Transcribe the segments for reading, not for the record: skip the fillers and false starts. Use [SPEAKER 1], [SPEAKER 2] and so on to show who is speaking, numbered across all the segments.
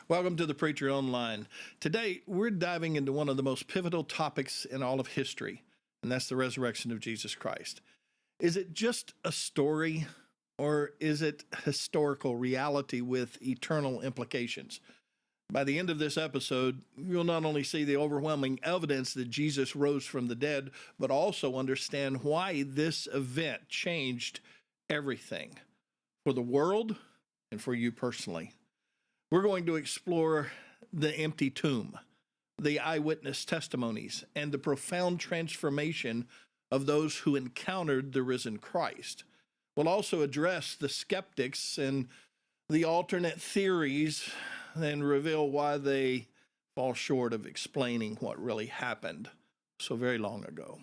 [SPEAKER 1] Welcome to the Preacher Online. Today, we're diving into one of the most pivotal topics in all of history, and that's the resurrection of Jesus Christ. Is it just a story, or is it historical reality with eternal implications? By the end of this episode, you'll not only see the overwhelming evidence that Jesus rose from the dead, but also understand why this event changed everything for the world and for you personally. We're going to explore the empty tomb, the eyewitness testimonies, and the profound transformation of those who encountered the risen Christ. We'll also address the skeptics and the alternate theories and reveal why they fall short of explaining what really happened so very long ago.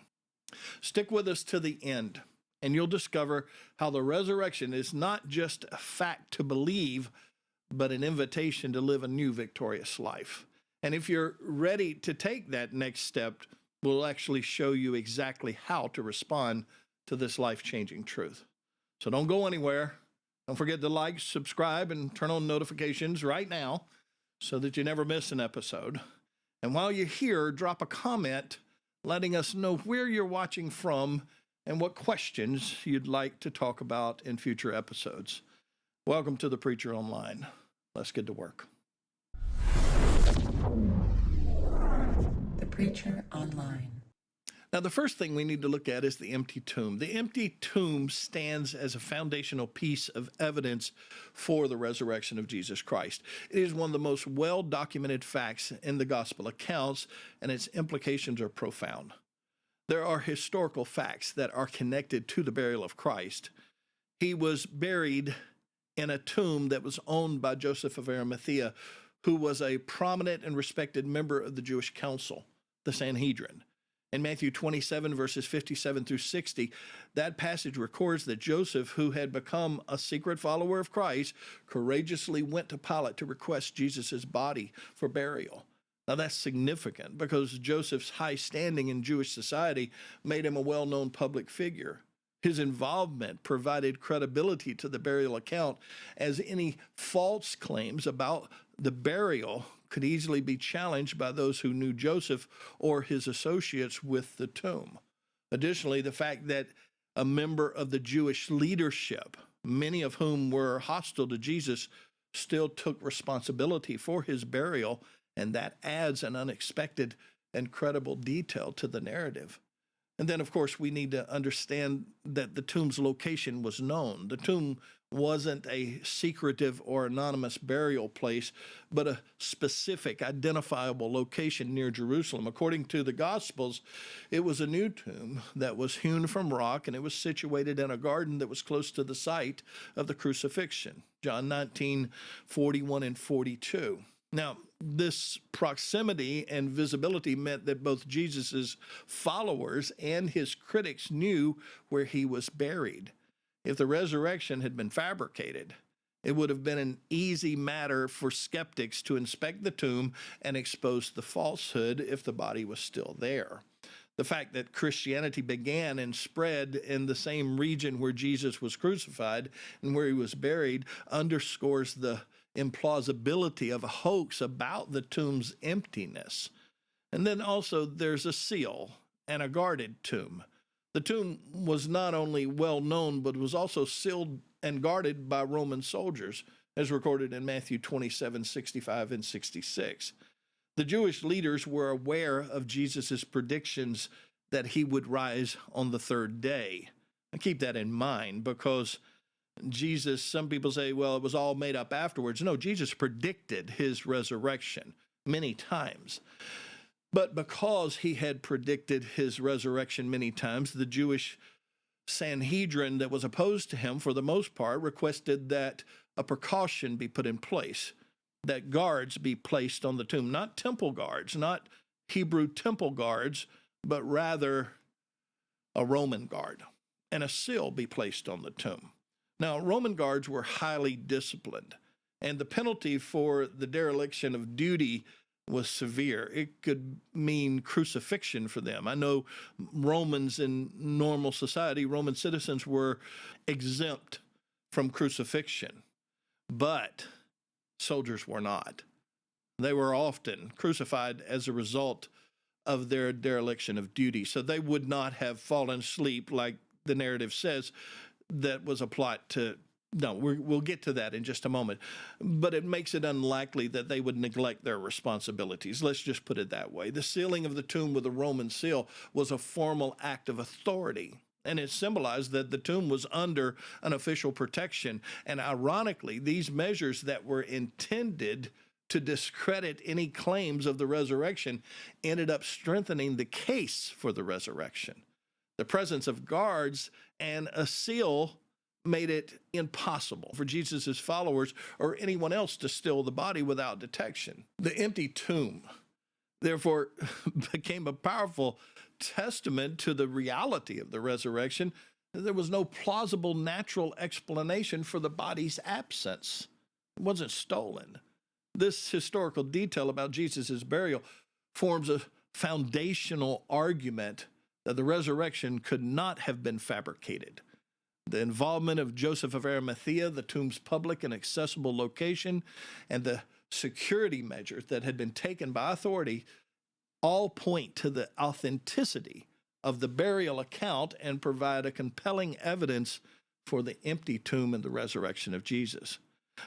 [SPEAKER 1] Stick with us to the end, and you'll discover how the resurrection is not just a fact to believe, but an invitation to live a new victorious life. And if you're ready to take that next step, we'll actually show you exactly how to respond to this life-changing truth. So don't go anywhere. Don't forget to like, subscribe, and turn on notifications right now so that you never miss an episode. And while you're here, drop a comment letting us know where you're watching from and what questions you'd like to talk about in future episodes. Welcome to the Preacher Online. Let's get to work.
[SPEAKER 2] The Preacher Online.
[SPEAKER 1] Now, the first thing we need to look at is the empty tomb. The empty tomb stands as a foundational piece of evidence for the resurrection of Jesus Christ. It is one of the most well-documented facts in the gospel accounts, and its implications are profound. There are historical facts that are connected to the burial of Christ. He was buried in a tomb that was owned by Joseph of Arimathea, who was a prominent and respected member of the Jewish council, the Sanhedrin. In Matthew 27, verses 57 through 60, that passage records that Joseph, who had become a secret follower of Christ, courageously went to Pilate to request Jesus' body for burial. Now, that's significant because Joseph's high standing in Jewish society made him a well-known public figure. His involvement provided credibility to the burial account, as any false claims about the burial could easily be challenged by those who knew Joseph or his associates with the tomb. Additionally, the fact that a member of the Jewish leadership, many of whom were hostile to Jesus, still took responsibility for his burial, and that adds an unexpected and credible detail to the narrative. And then, of course, we need to understand that the tomb's location was known. The tomb wasn't a secretive or anonymous burial place, but a specific, identifiable location near Jerusalem. According to the Gospels, it was a new tomb that was hewn from rock, and it was situated in a garden that was close to the site of the crucifixion. John 19, 41 and 42. Now, this proximity and visibility meant that both Jesus' followers and his critics knew where he was buried. If the resurrection had been fabricated, it would have been an easy matter for skeptics to inspect the tomb and expose the falsehood if the body was still there. The fact that Christianity began and spread in the same region where Jesus was crucified and where he was buried underscores the implausibility of a hoax about the tomb's emptiness. And then also there's a seal and a guarded tomb. The tomb was not only well known, but was also sealed and guarded by Roman soldiers, as recorded in Matthew 27, 65 and 66. The Jewish leaders were aware of Jesus' predictions that he would rise on the third day. And keep that in mind, because Jesus, some people say, well, it was all made up afterwards. No, Jesus predicted his resurrection many times. But because he had predicted his resurrection many times, the Jewish Sanhedrin that was opposed to him, for the most part, requested that a precaution be put in place, that guards be placed on the tomb, not temple guards, not Hebrew temple guards, but rather a Roman guard, and a seal be placed on the tomb. Now, Roman guards were highly disciplined, and the penalty for the dereliction of duty was severe. It could mean crucifixion for them. I know Romans in normal society, Roman citizens were exempt from crucifixion, but soldiers were not. They were often crucified as a result of their dereliction of duty. So they would not have fallen asleep like the narrative says that was a plot to. No, we'll get to that in just a moment. But it makes it unlikely that they would neglect their responsibilities. Let's just put it that way. The sealing of the tomb with a Roman seal was a formal act of authority, and it symbolized that the tomb was under an official protection. And ironically, these measures that were intended to discredit any claims of the resurrection ended up strengthening the case for the resurrection. The presence of guards and a seal made it impossible for Jesus' followers or anyone else to steal the body without detection. The empty tomb, therefore, became a powerful testament to the reality of the resurrection. There was no plausible natural explanation for the body's absence. It wasn't stolen. This historical detail about Jesus' burial forms a foundational argument that the resurrection could not have been fabricated. The involvement of Joseph of Arimathea, the tomb's public and accessible location, and the security measures that had been taken by authority all point to the authenticity of the burial account and provide a compelling evidence for the empty tomb and the resurrection of Jesus.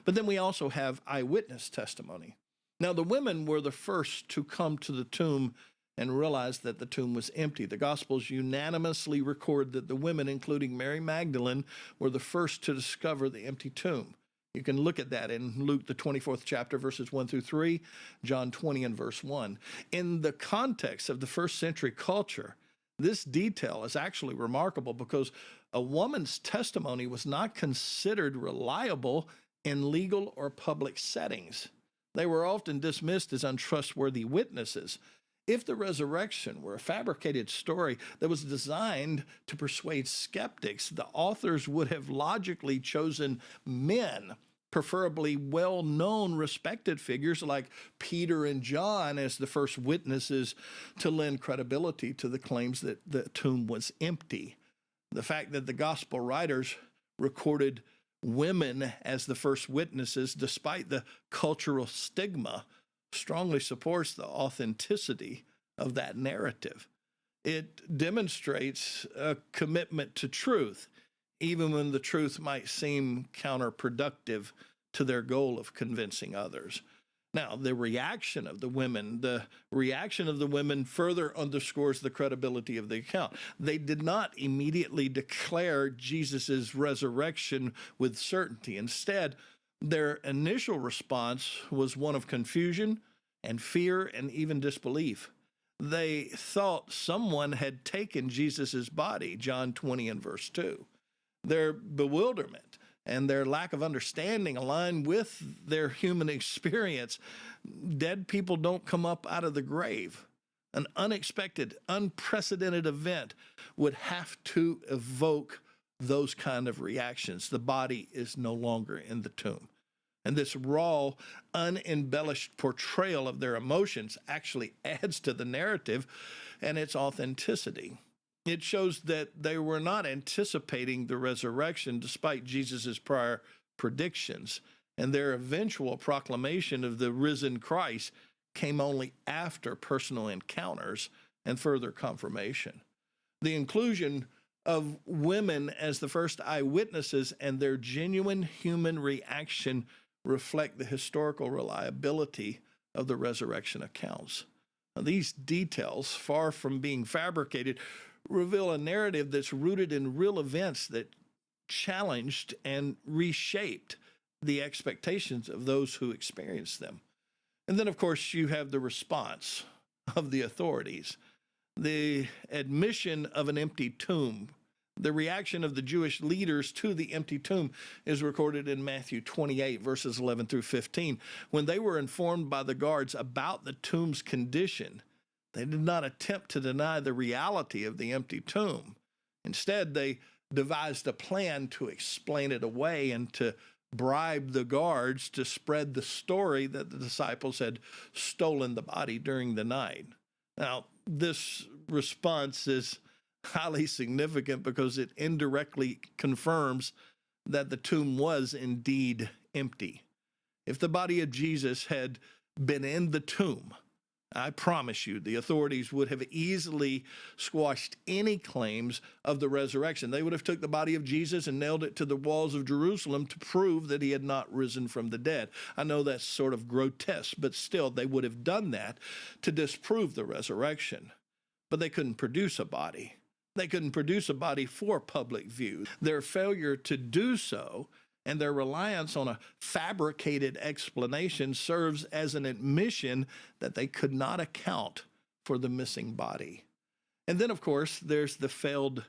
[SPEAKER 1] But then we also have eyewitness testimony. Now, the women were the first to come to the tomb and realize that the tomb was empty. The Gospels unanimously record that the women, including Mary Magdalene, were the first to discover the empty tomb. You can look at that in Luke, the 24th chapter, verses 1 through 3, John 20 and verse 1. In the context of the first century culture, this detail is actually remarkable because a woman's testimony was not considered reliable in legal or public settings. They were often dismissed as untrustworthy witnesses. If the resurrection were a fabricated story that was designed to persuade skeptics, the authors would have logically chosen men, preferably well-known, respected figures like Peter and John as the first witnesses to lend credibility to the claims that the tomb was empty. The fact that the gospel writers recorded women as the first witnesses, despite the cultural stigma, strongly supports the authenticity of that narrative. It demonstrates a commitment to truth, even when the truth might seem counterproductive to their goal of convincing others. Now, the reaction of the women further underscores the credibility of the account. They did not immediately declare Jesus' resurrection with certainty. Instead, their initial response was one of confusion and fear and even disbelief. They thought someone had taken Jesus' body, John 20 and verse 2. Their bewilderment and their lack of understanding align with their human experience. Dead people don't come up out of the grave. An unexpected, unprecedented event would have to evoke those kind of reactions. The body is no longer in the tomb. And this raw, unembellished portrayal of their emotions actually adds to the narrative and its authenticity. It shows that they were not anticipating the resurrection despite Jesus' prior predictions, and their eventual proclamation of the risen Christ came only after personal encounters and further confirmation. The inclusion of women as the first eyewitnesses and their genuine human reaction reflect the historical reliability of the resurrection accounts. Now, these details, far from being fabricated, reveal a narrative that's rooted in real events that challenged and reshaped the expectations of those who experienced them. And then, of course, you have the response of the authorities, the admission of an empty tomb. The reaction of the Jewish leaders to the empty tomb is recorded in Matthew 28, verses 11 through 15. When they were informed by the guards about the tomb's condition, they did not attempt to deny the reality of the empty tomb. Instead, they devised a plan to explain it away and to bribe the guards to spread the story that the disciples had stolen the body during the night. Now, this response is highly significant because it indirectly confirms that the tomb was indeed empty. If the body of Jesus had been in the tomb, I promise you, the authorities would have easily squashed any claims of the resurrection. They would have took the body of Jesus and nailed it to the walls of Jerusalem to prove that he had not risen from the dead. I know that's sort of grotesque, but still, they would have done that to disprove the resurrection. But they couldn't produce a body. They couldn't produce a body for public view. Their failure to do so and their reliance on a fabricated explanation serves as an admission that they could not account for the missing body. And then, of course, there's the failed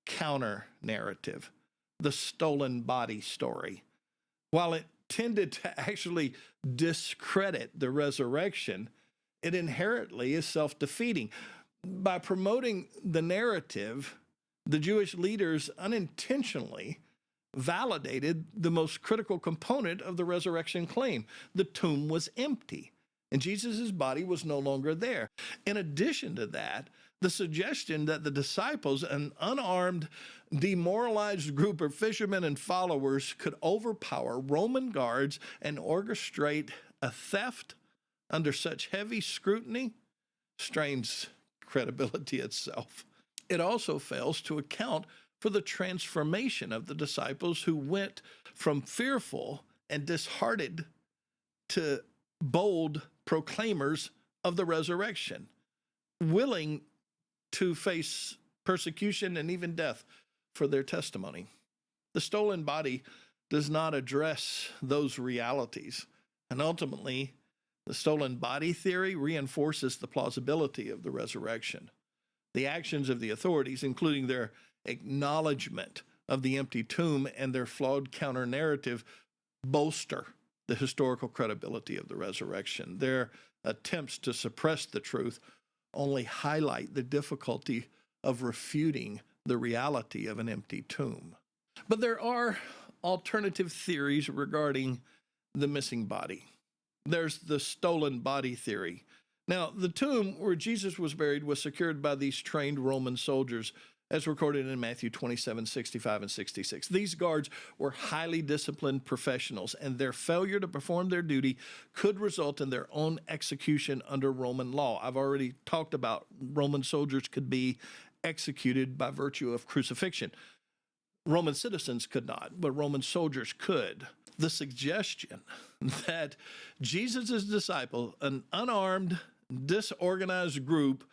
[SPEAKER 1] counter narrative, the stolen body story. While it tended to actually discredit the resurrection, it inherently is self-defeating. By promoting the narrative, the Jewish leaders unintentionally validated the most critical component of the resurrection claim. The tomb was empty, and Jesus' body was no longer there. In addition to that, the suggestion that the disciples, an unarmed, demoralized group of fishermen and followers, could overpower Roman guards and orchestrate a theft under such heavy scrutiny strains credibility itself. It also fails to account for the transformation of the disciples who went from fearful and disheartened to bold proclaimers of the resurrection, willing to face persecution and even death for their testimony. The stolen body does not address those realities, and ultimately, the stolen body theory reinforces the plausibility of the resurrection. The actions of the authorities, including their acknowledgement of the empty tomb and their flawed counter-narrative, bolster the historical credibility of the resurrection. Their attempts to suppress the truth only highlight the difficulty of refuting the reality of an empty tomb. But there are alternative theories regarding the missing body. There's the stolen body theory. Now, the tomb where Jesus was buried was secured by these trained Roman soldiers, as recorded in Matthew 27, 65, and 66. These guards were highly disciplined professionals, and their failure to perform their duty could result in their own execution under Roman law. I've already talked about Roman soldiers could be executed by virtue of crucifixion. Roman citizens could not, but Roman soldiers could. The suggestion that Jesus' disciple, an unarmed, disorganized group,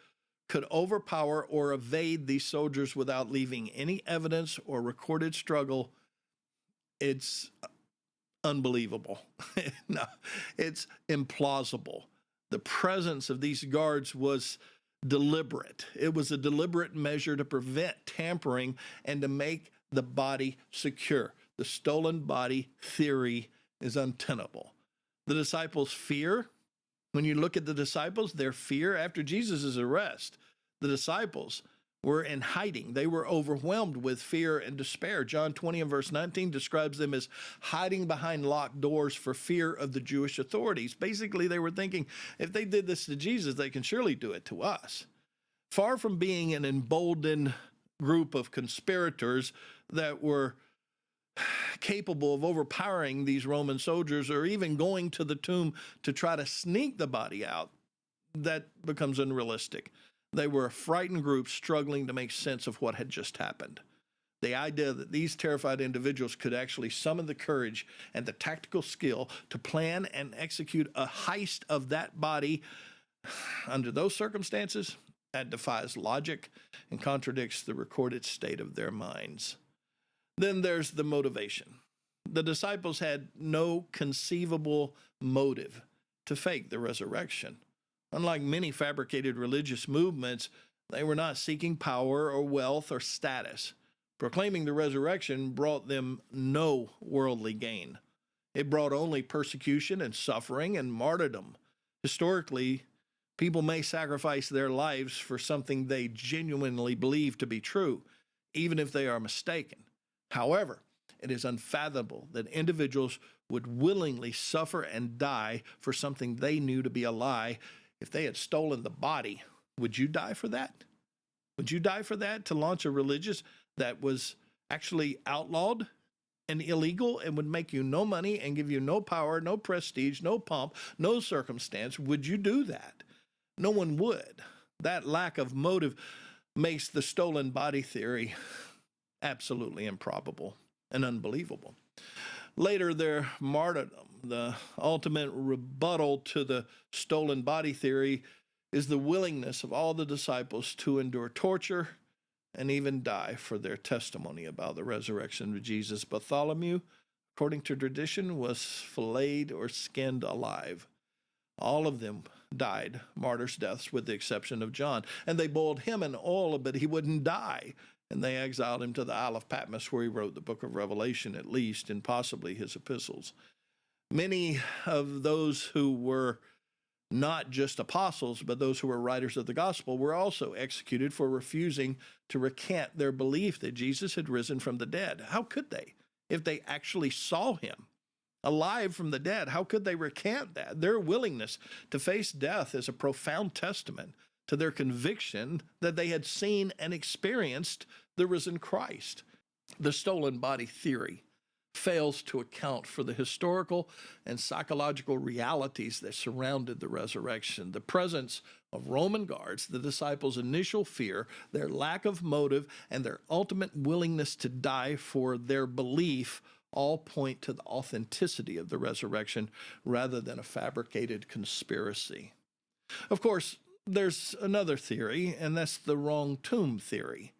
[SPEAKER 1] could overpower or evade these soldiers without leaving any evidence or recorded struggle, it's unbelievable. No, it's implausible. The presence of these guards was deliberate. It was a deliberate measure to prevent tampering and to make the body secure. The stolen body theory is untenable. The disciples' fear, when you look at the disciples, their fear after Jesus' arrest, the disciples were in hiding. They were overwhelmed with fear and despair. John 20 and verse 19 describes them as hiding behind locked doors for fear of the Jewish authorities. Basically, they were thinking, if they did this to Jesus, they can surely do it to us. Far from being an emboldened group of conspirators that were capable of overpowering these Roman soldiers or even going to the tomb to try to sneak the body out, that becomes unrealistic. They were a frightened group struggling to make sense of what had just happened. The idea that these terrified individuals could actually summon the courage and the tactical skill to plan and execute a heist of that body under those circumstances, that defies logic and contradicts the recorded state of their minds. Then there's the motivation. The disciples had no conceivable motive to fake the resurrection. Unlike many fabricated religious movements, they were not seeking power or wealth or status. Proclaiming the resurrection brought them no worldly gain. It brought only persecution and suffering and martyrdom. Historically, people may sacrifice their lives for something they genuinely believe to be true, even if they are mistaken. However, it is unfathomable that individuals would willingly suffer and die for something they knew to be a lie. If they had stolen the body, would you die for that? Would you die for that, to launch a religion that was actually outlawed and illegal and would make you no money and give you no power, no prestige, no pomp, no circumstance, would you do that? No one would. That lack of motive makes the stolen body theory absolutely improbable and unbelievable. Later, their martyrdom, the ultimate rebuttal to the stolen body theory, is the willingness of all the disciples to endure torture and even die for their testimony about the resurrection of Jesus. Bartholomew, according to tradition, was filleted or skinned alive. All of them died martyrs' deaths with the exception of John. And they boiled him in oil, but he wouldn't die. And they exiled him to the Isle of Patmos, where he wrote the book of Revelation, at least, and possibly his epistles. Many of those who were not just apostles, but those who were writers of the gospel, were also executed for refusing to recant their belief that Jesus had risen from the dead. How could they? If they actually saw him alive from the dead, how could they recant that? Their willingness to face death is a profound testament to their conviction that they had seen and experienced the risen Christ. The stolen body theory fails to account for the historical and psychological realities that surrounded the resurrection. The presence of Roman guards, the disciples' initial fear, their lack of motive, and their ultimate willingness to die for their belief all point to the authenticity of the resurrection rather than a fabricated conspiracy. Of course, there's another theory, and that's the wrong tomb theory.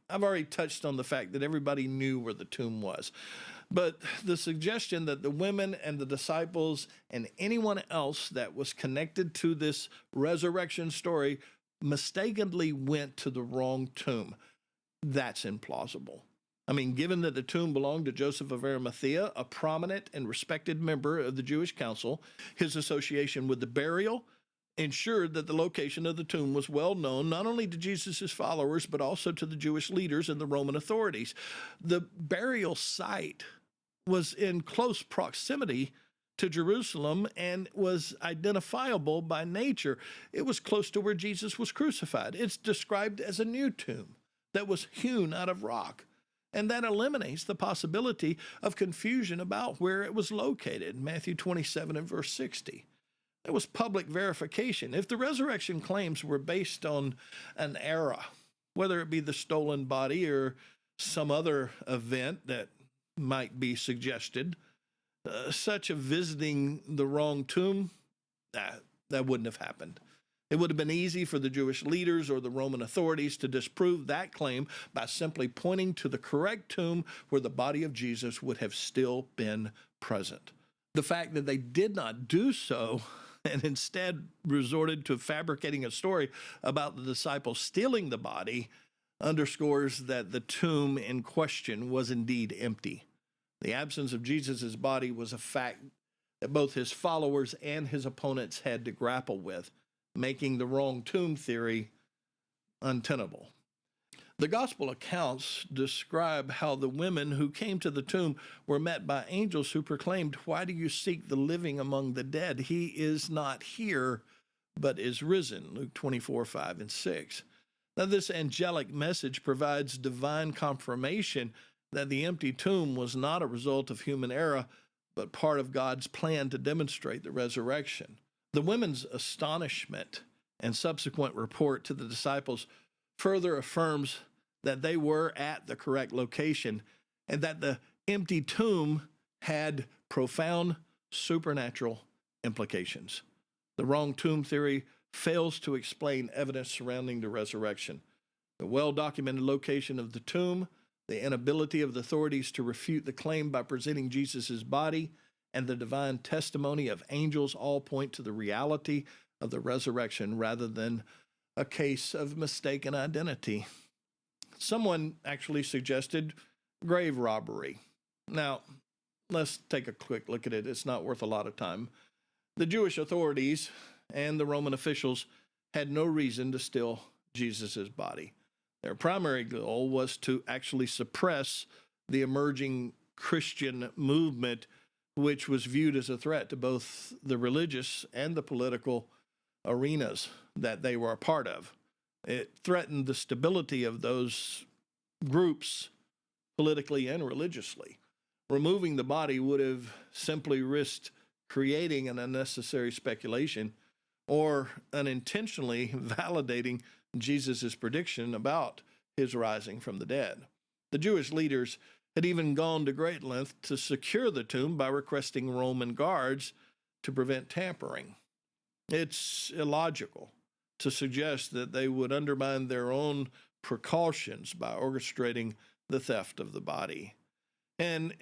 [SPEAKER 1] I've already touched on the fact that everybody knew where the tomb was. But the suggestion that the women and the disciples and anyone else that was connected to this resurrection story mistakenly went to the wrong tomb, that's implausible. I mean, given that the tomb belonged to Joseph of Arimathea, a prominent and respected member of the Jewish council, his association with the burial ensured that the location of the tomb was well known not only to Jesus' followers, but also to the Jewish leaders and the Roman authorities. The burial site was in close proximity to Jerusalem and was identifiable by nature. It was close to where Jesus was crucified. It's described as a new tomb that was hewn out of rock. And that eliminates the possibility of confusion about where it was located. Matthew 27 and verse 60. There was public verification. If the resurrection claims were based on an era, whether it be the stolen body or some other event that might be suggested, such a visiting the wrong tomb, that wouldn't have happened. It would have been easy for the Jewish leaders or the Roman authorities to disprove that claim by simply pointing to the correct tomb where the body of Jesus would have still been present. The fact that they did not do so and instead resorted to fabricating a story about the disciples stealing the body underscores that the tomb in question was indeed empty. The absence of Jesus' body was a fact that both his followers and his opponents had to grapple with, making the wrong tomb theory untenable. The gospel accounts describe how the women who came to the tomb were met by angels who proclaimed, "Why do you seek the living among the dead? He is not here, but is risen." Luke 24, 5 and 6. Now, this angelic message provides divine confirmation that the empty tomb was not a result of human error, but part of God's plan to demonstrate the resurrection. The women's astonishment and subsequent report to the disciples further affirms that they were at the correct location and that the empty tomb had profound supernatural implications. The wrong tomb theory fails to explain evidence surrounding the resurrection. The well-documented location of the tomb, the inability of the authorities to refute the claim by presenting Jesus' body, and the divine testimony of angels all point to the reality of the resurrection rather than a case of mistaken identity. Someone actually suggested grave robbery. Now, let's take a quick look at it. It's not worth a lot of time. The Jewish authorities and the Roman officials had no reason to steal Jesus' body. Their primary goal was to actually suppress the emerging Christian movement, which was viewed as a threat to both the religious and the political arenas that they were a part of. It threatened the stability of those groups politically and religiously. Removing the body would have simply risked creating an unnecessary speculation or unintentionally validating Jesus' prediction about his rising from the dead. The Jewish leaders had even gone to great length to secure the tomb by requesting Roman guards to prevent tampering. It's illogical to suggest that they would undermine their own precautions by orchestrating the theft of the body. And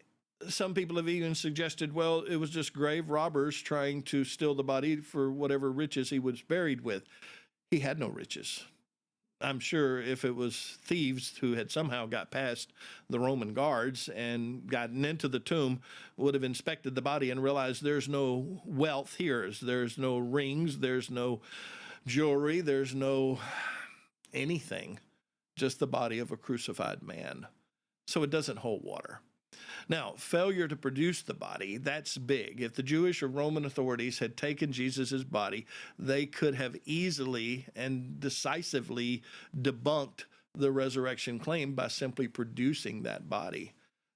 [SPEAKER 1] some people have even suggested, well, it was just grave robbers trying to steal the body for whatever riches he was buried with. He had no riches. I'm sure if it was thieves who had somehow got past the Roman guards and gotten into the tomb, would have inspected the body and realized there's no wealth here. There's no rings, there's no jewelry, there's no anything, just the body of a crucified man. So it doesn't hold water. Now, failure to produce the body, that's big. If the Jewish or Roman authorities had taken Jesus' body, they could have easily and decisively debunked the resurrection claim by simply producing that body.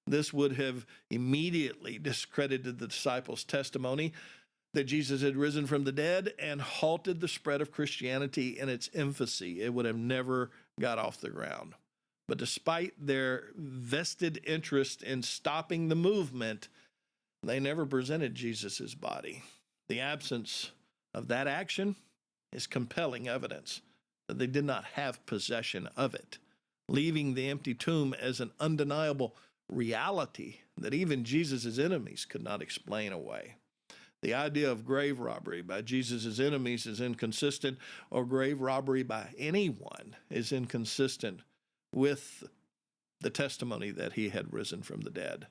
[SPEAKER 1] This would have immediately discredited the disciples' testimony that Jesus had risen from the dead and halted the spread of Christianity in its infancy. It would have never got off the ground. But despite their vested interest in stopping the movement, they never presented Jesus' body. The absence of that action is compelling evidence that they did not have possession of it, leaving the empty tomb as an undeniable reality that even Jesus' enemies could not explain away. The idea of grave robbery by Jesus' enemies is inconsistent, or grave robbery by anyone is inconsistent with the testimony that he had risen from the dead.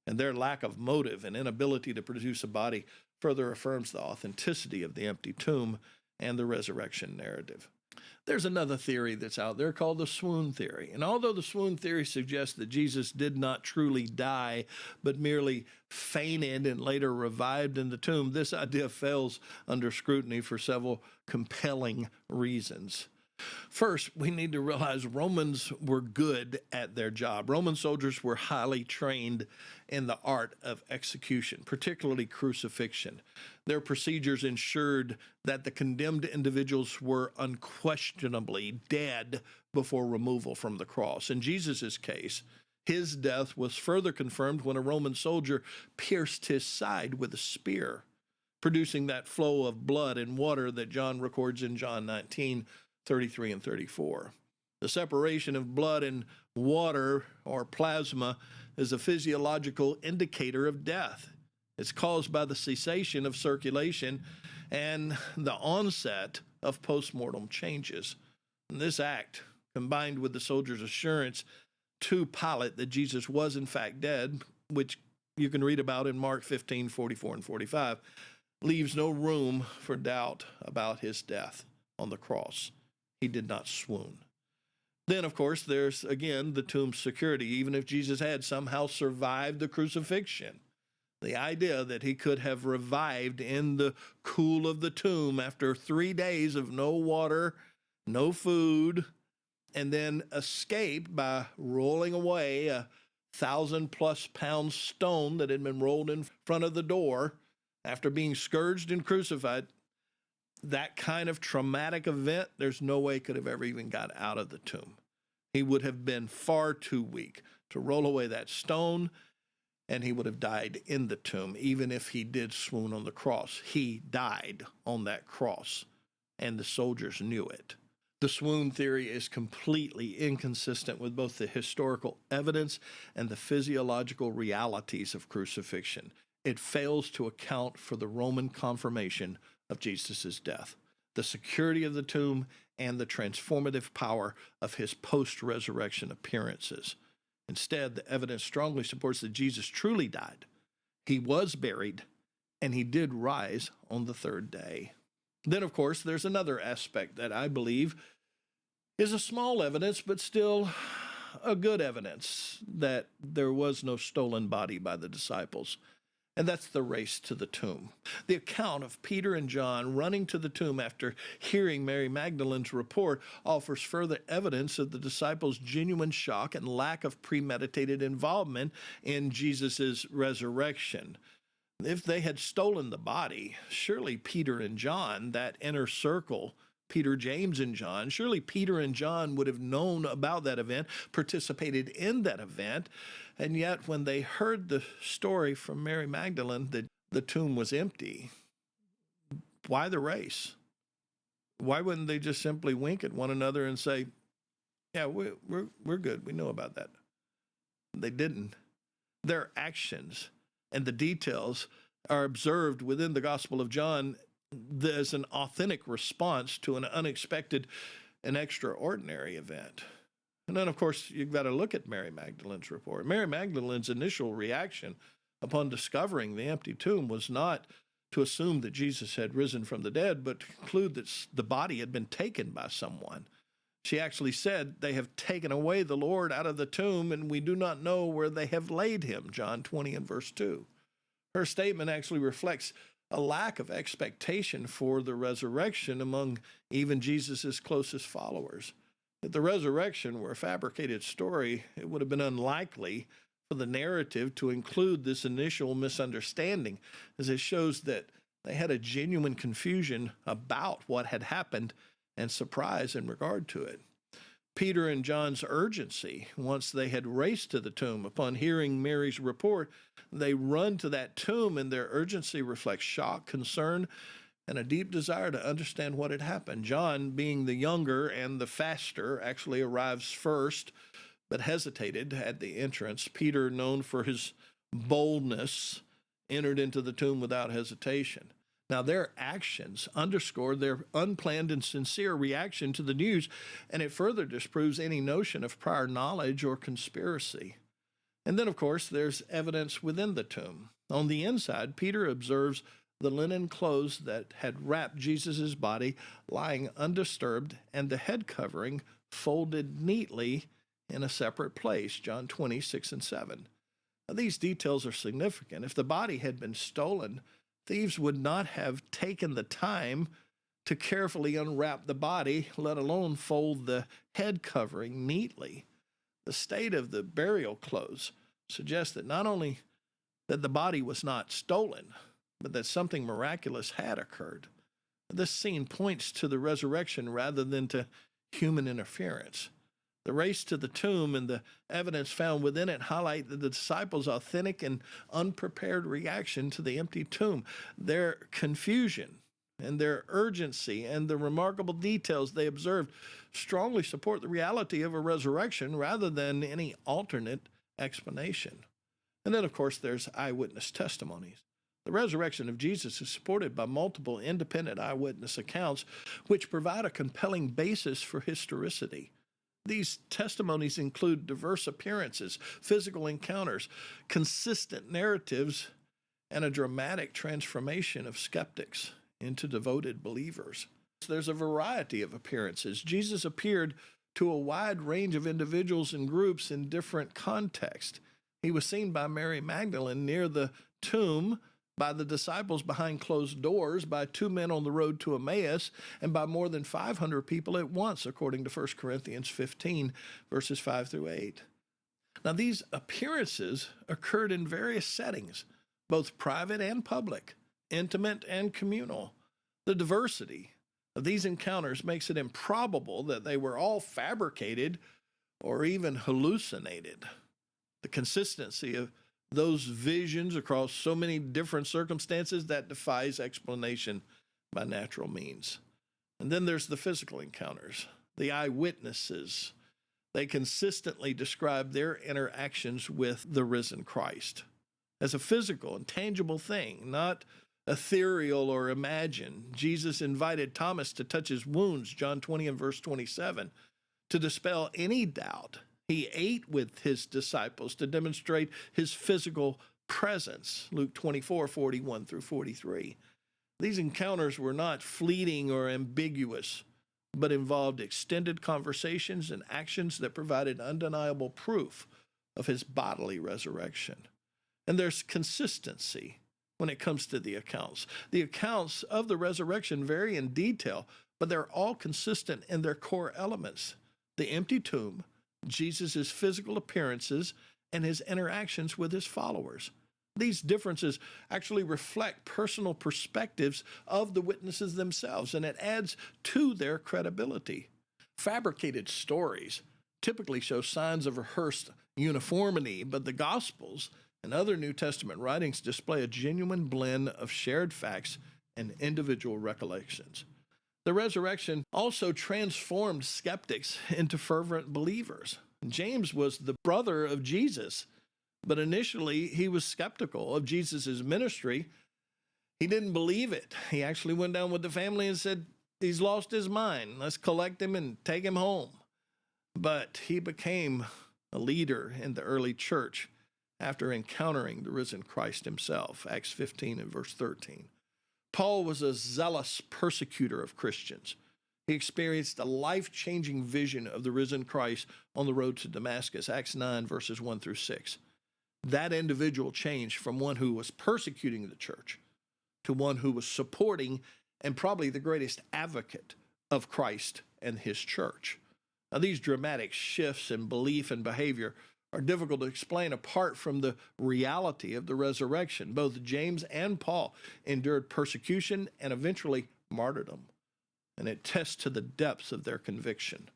[SPEAKER 1] And their lack of motive and inability to produce a body further affirms the authenticity of the empty tomb and the resurrection narrative. There's another theory that's out there called the Swoon theory. And although the Swoon theory suggests that Jesus did not truly die, but merely fainted and later revived in the tomb, this idea fails under scrutiny for several compelling reasons. First, we need to realize Romans were good at their job. Roman soldiers were highly trained in the art of execution, particularly crucifixion. Their procedures ensured that the condemned individuals were unquestionably dead before removal from the cross. In Jesus' case, his death was further confirmed when a Roman soldier pierced his side with a spear, producing that flow of blood and water that John records in John 19:33 and 34. The separation of blood and water, or plasma, is a physiological indicator of death. It's caused by the cessation of circulation and the onset of postmortem changes. And this act, combined with the soldier's assurance to Pilate that Jesus was in fact dead, which you can read about in Mark 15:44 and 45, leaves no room for doubt about his death on the cross. He did not swoon. Then, of course, there's, again, the tomb security. Even if Jesus had somehow survived the crucifixion, the idea that he could have revived in the cool of the tomb after 3 days of no water, no food, and then escape by rolling away a 1,000-plus-pound stone that had been rolled in front of the door after being scourged and crucified, that kind of traumatic event, there's no way could have ever even got out of the tomb. He would have been far too weak to roll away that stone, and he would have died in the tomb, even if he did swoon on the cross. He died on that cross, and the soldiers knew it. The swoon theory is completely inconsistent with both the historical evidence and the physiological realities of crucifixion. It fails to account for the Roman confirmation of Jesus' death, the security of the tomb, and the transformative power of his post-resurrection appearances. Instead, the evidence strongly supports that Jesus truly died. He was buried, and he did rise on the third day. Then, of course, there's another aspect that I believe is a small evidence, but still a good evidence that there was no stolen body by the disciples. And that's the race to the tomb. The account of Peter and John running to the tomb after hearing Mary Magdalene's report offers further evidence of the disciples' genuine shock and lack of premeditated involvement in Jesus' resurrection. If they had stolen the body, surely Peter and John, that inner circle, Peter, James, and John, surely Peter and John would have known about that event, participated in that event, and yet when they heard the story from Mary Magdalene that the tomb was empty, why the race? Why wouldn't they just simply wink at one another and say, yeah, we're good, we know about that? They didn't. Their actions and the details are observed within the Gospel of John as an authentic response to an unexpected and extraordinary event. And then, of course, you've got to look at Mary Magdalene's report. Mary Magdalene's initial reaction upon discovering the empty tomb was not to assume that Jesus had risen from the dead, but to conclude that the body had been taken by someone. She actually said, "They have taken away the Lord out of the tomb, and we do not know where they have laid him," John 20 and verse 2. Her statement actually reflects a lack of expectation for the resurrection among even Jesus' closest followers. If the resurrection were a fabricated story, it would have been unlikely for the narrative to include this initial misunderstanding, as it shows that they had a genuine confusion about what had happened and surprise in regard to it. Peter and John's urgency, once they had raced to the tomb upon hearing Mary's report, they run to that tomb, and their urgency reflects shock, concern, and a deep desire to understand what had happened. John, being the younger and the faster, actually arrives first, but hesitated at the entrance. Peter, known for his boldness, entered into the tomb without hesitation. Now, their actions underscore their unplanned and sincere reaction to the news, and it further disproves any notion of prior knowledge or conspiracy. And then, of course, there's evidence within the tomb. On the inside, Peter observes the linen clothes that had wrapped Jesus' body lying undisturbed, and the head covering folded neatly in a separate place, John 20, 6 and 7. Now, these details are significant. If the body had been stolen, thieves would not have taken the time to carefully unwrap the body, let alone fold the head covering neatly. The state of the burial clothes suggests that not only that the body was not stolen, but that something miraculous had occurred. This scene points to the resurrection rather than to human interference. The race to the tomb and the evidence found within it highlight the disciples' authentic and unprepared reaction to the empty tomb. Their confusion and their urgency and the remarkable details they observed strongly support the reality of a resurrection rather than any alternate explanation. And then, of course, there's eyewitness testimonies. The resurrection of Jesus is supported by multiple independent eyewitness accounts, which provide a compelling basis for historicity. These testimonies include diverse appearances, physical encounters, consistent narratives, and a dramatic transformation of skeptics into devoted believers. There's a variety of appearances. Jesus appeared to a wide range of individuals and groups in different contexts. He was seen by Mary Magdalene near the tomb, by the disciples behind closed doors, by two men on the road to Emmaus, and by more than 500 people at once, according to 1 Corinthians 15, verses 5 through 8. Now, these appearances occurred in various settings, both private and public, intimate and communal. The diversity of these encounters makes it improbable that they were all fabricated or even hallucinated. The consistency of those visions across so many different circumstances that defies explanation by natural means. And then there's the physical encounters, the eyewitnesses. They consistently describe their interactions with the risen Christ as a physical and tangible thing, not ethereal or imagined. Jesus invited Thomas to touch his wounds, John 20 and verse 27, to dispel any doubt. He ate with his disciples to demonstrate his physical presence, Luke 24, 41 through 43. These encounters were not fleeting or ambiguous, but involved extended conversations and actions that provided undeniable proof of his bodily resurrection. And there's consistency when it comes to the accounts. The accounts of the resurrection vary in detail, but they're all consistent in their core elements: the empty tomb, Jesus' physical appearances, and his interactions with his followers. These differences actually reflect personal perspectives of the witnesses themselves, and it adds to their credibility. Fabricated stories typically show signs of rehearsed uniformity, but the Gospels and other New Testament writings display a genuine blend of shared facts and individual recollections. The resurrection also transformed skeptics into fervent believers. James was the brother of Jesus, but initially he was skeptical of Jesus' ministry. He didn't believe it. He actually went down with the family and said, "He's lost his mind. Let's collect him and take him home." But he became a leader in the early church after encountering the risen Christ himself, Acts 15 and verse 13. Paul was a zealous persecutor of Christians. He experienced a life-changing vision of the risen Christ on the road to Damascus, Acts 9 verses 1 through 6. That individual changed from one who was persecuting the church to one who was supporting and probably the greatest advocate of Christ and his church. Now, these dramatic shifts in belief and behavior are difficult to explain apart from the reality of the resurrection. Both James and Paul endured persecution and eventually martyrdom, and it tests to the depths of their conviction.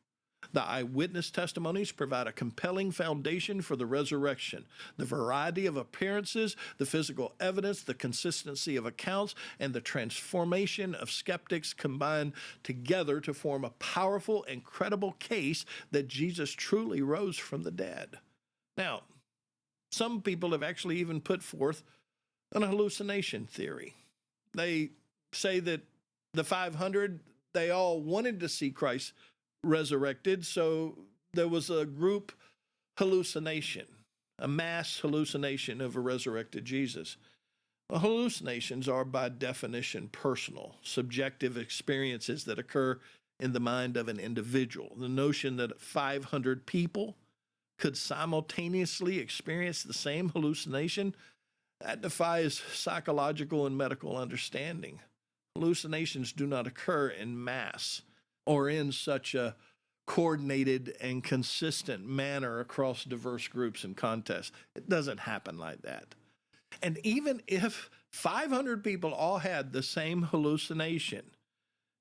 [SPEAKER 1] The eyewitness testimonies provide a compelling foundation for the resurrection. The variety of appearances, the physical evidence, the consistency of accounts, and the transformation of skeptics combine together to form a powerful and credible case that Jesus truly rose from the dead. Now, some people have actually even put forth an hallucination theory. They say that the 500, they all wanted to see Christ resurrected, so there was a group hallucination, a mass hallucination of a resurrected Jesus. Well, hallucinations are by definition personal, subjective experiences that occur in the mind of an individual. The notion that 500 people could simultaneously experience the same hallucination, that defies psychological and medical understanding. Hallucinations do not occur in mass or in such a coordinated and consistent manner across diverse groups and contexts. It doesn't happen like that. And even if 500 people all had the same hallucination,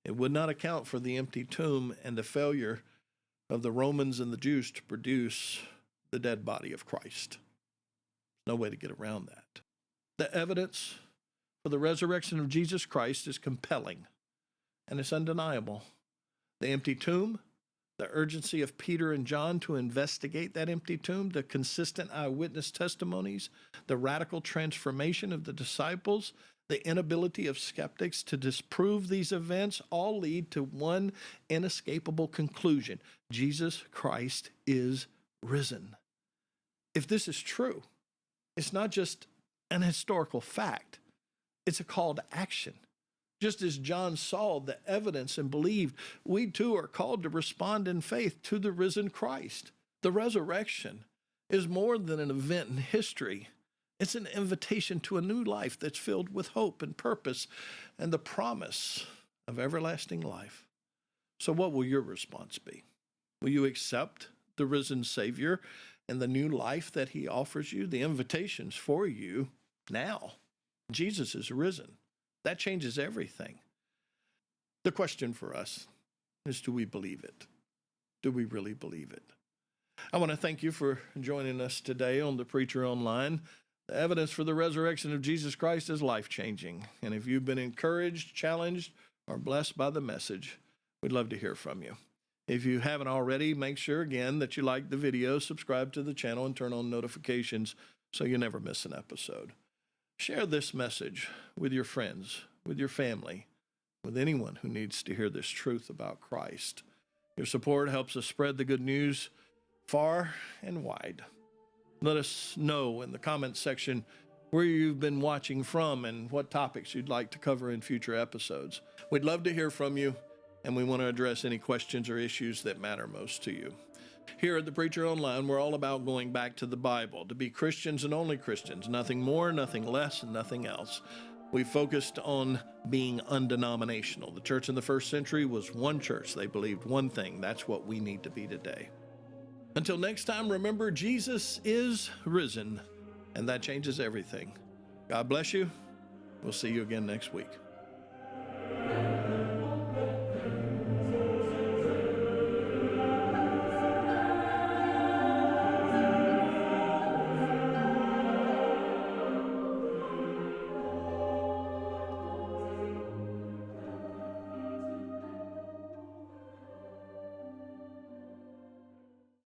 [SPEAKER 1] it would not account for the empty tomb and the failure of the Romans and the Jews to produce the dead body of Christ. There's no way to get around that. The evidence for the resurrection of Jesus Christ is compelling, and it's undeniable. The empty tomb, the urgency of Peter and John to investigate that empty tomb, the consistent eyewitness testimonies, the radical transformation of the disciples, the inability of skeptics to disprove these events all lead to one inescapable conclusion: Jesus Christ is risen. If this is true, it's not just an historical fact, it's a call to action. Just as John saw the evidence and believed, we too are called to respond in faith to the risen Christ. The resurrection is more than an event in history. It's an invitation to a new life that's filled with hope and purpose and the promise of everlasting life. So what will your response be? Will you accept the risen Savior and the new life that he offers you? The invitation's for you now. Jesus is risen. That changes everything. The question for us is, do we believe it? Do we really believe it? I want to thank you for joining us today on The Preacher Online. The evidence for the resurrection of Jesus Christ is life-changing. And if you've been encouraged, challenged, or blessed by the message, we'd love to hear from you. If you haven't already, make sure again that you like the video, subscribe to the channel, and turn on notifications so you never miss an episode. Share this message with your friends, with your family, with anyone who needs to hear this truth about Christ. Your support helps us spread the good news far and wide. Let us know in the comments section where you've been watching from and what topics you'd like to cover in future episodes. We'd love to hear from you, and we want to address any questions or issues that matter most to you. Here at The Preacher Online, we're all about going back to the Bible, to be Christians and only Christians, nothing more, nothing less, and nothing else. We focused on being undenominational. The church in the first century was one church. They believed one thing. That's what we need to be today. Until next time, remember, Jesus is risen, and that changes everything. God bless you. We'll see you again next week.